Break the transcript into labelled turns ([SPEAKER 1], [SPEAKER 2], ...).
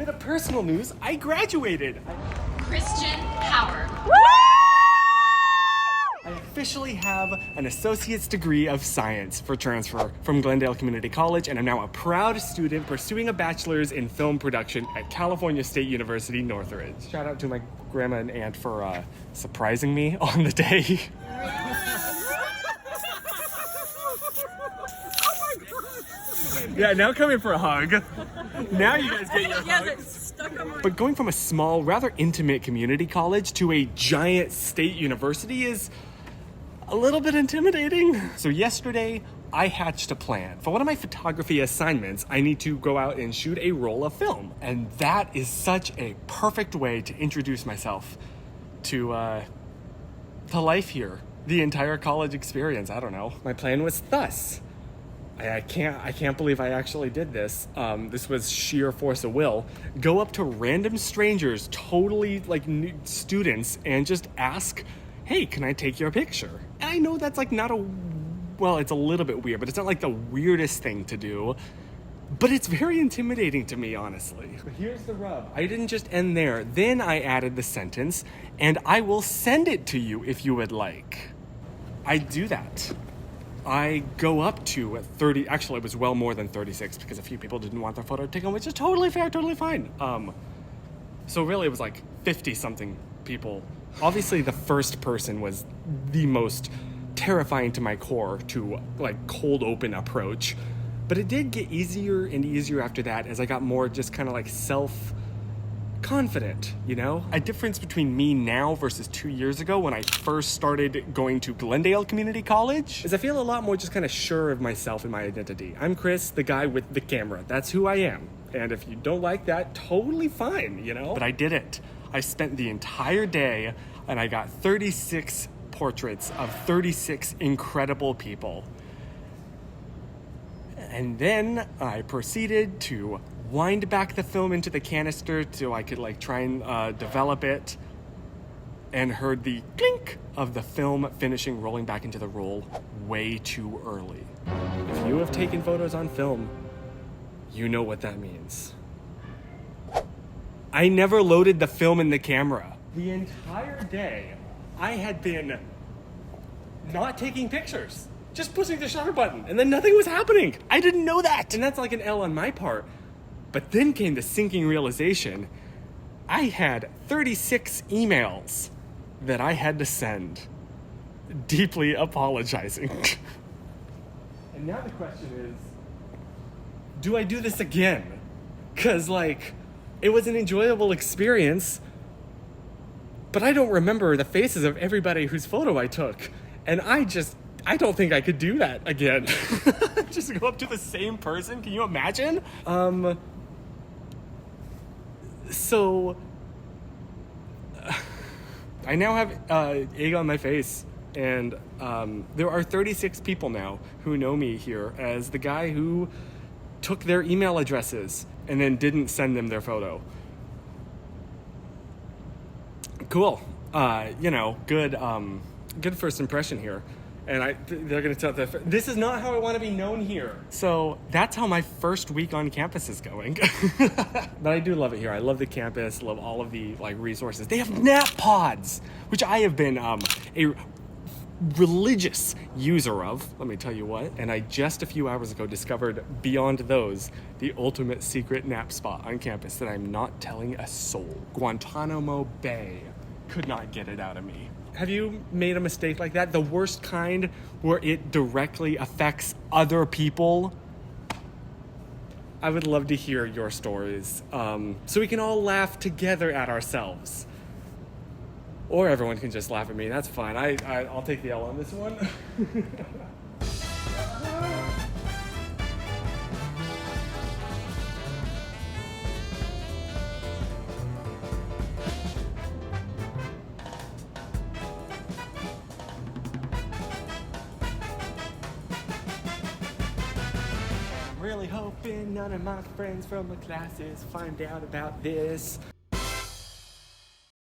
[SPEAKER 1] bit of personal news, I graduated.
[SPEAKER 2] Christian power.
[SPEAKER 1] I officially have an associate's degree of science for transfer from Glendale Community College, and I'm now a proud student pursuing a bachelor's in film production at California State University, Northridge. Shout out to my grandma and aunt for surprising me on the day. Yeah, now come in for a hug. Now you guys get your hugs. But going from a small, rather intimate community college to a giant state university is a little bit intimidating. So yesterday, I hatched a plan. For one of my photography assignments, I need to go out and shoot a roll of film. And that is such a perfect way to introduce myself to life here. The entire college experience, I don't know. My plan was thus. I can't believe I actually did this. This was sheer force of will. Go up to random strangers, totally like new students, and just ask, hey, can I take your picture? And I know that's like not well, it's a little bit weird, but it's not like the weirdest thing to do. But it's very intimidating to me, honestly. But here's the rub. I didn't just end there. Then I added the sentence, and I will send it to you if you would like. I do that. I go up to 30, actually it was well more than 36 because a few people didn't want their photo taken, which is totally fair, totally fine. So really it was like 50 something people. Obviously the first person was the most terrifying to my core to like cold open approach, but it did get easier and easier after that as I got more just kind of like self-confident, you know? A difference between me now versus 2 years ago when I first started going to Glendale Community College is I feel a lot more just kind of sure of myself and my identity. I'm Chris, the guy with the camera. That's who I am. And if you don't like that, totally fine, you know? But I did it. I spent the entire day and I got 36 portraits of 36 incredible people. And then I proceeded to wind back the film into the canister so I could like try and develop it, and heard the clink of the film finishing rolling back into the roll way too early. If you have taken photos on film, you know what that means. I never loaded the film in the camera. The entire day, I had been not taking pictures, just pushing the shutter button, and then nothing was happening. I didn't know that, and that's like an L on my part. But then came the sinking realization, I had 36 emails that I had to send, deeply apologizing. And now the question is, do I do this again? Because like, it was an enjoyable experience, but I don't remember the faces of everybody whose photo I took. And I don't think I could do that again. Just go up to the same person, can you imagine? So, I now have egg on my face, and there are 36 people now who know me here as the guy who took their email addresses and then didn't send them their photo. Cool. You know, good first impression here. And they're going to tell that this is not how I want to be known here. So that's how my first week on campus is going. But I do love it here. I love the campus, love all of the like resources. They have nap pods, which I have been a religious user of, let me tell you what. And I just a few hours ago discovered beyond those, the ultimate secret nap spot on campus that I'm not telling a soul. Guantanamo Bay could not get it out of me. Have you made a mistake like that? The worst kind where it directly affects other people? I would love to hear your stories so we can all laugh together at ourselves. Or everyone can just laugh at me. That's fine. I'll take the L on this one. Really hoping none of my friends from the classes find out about this.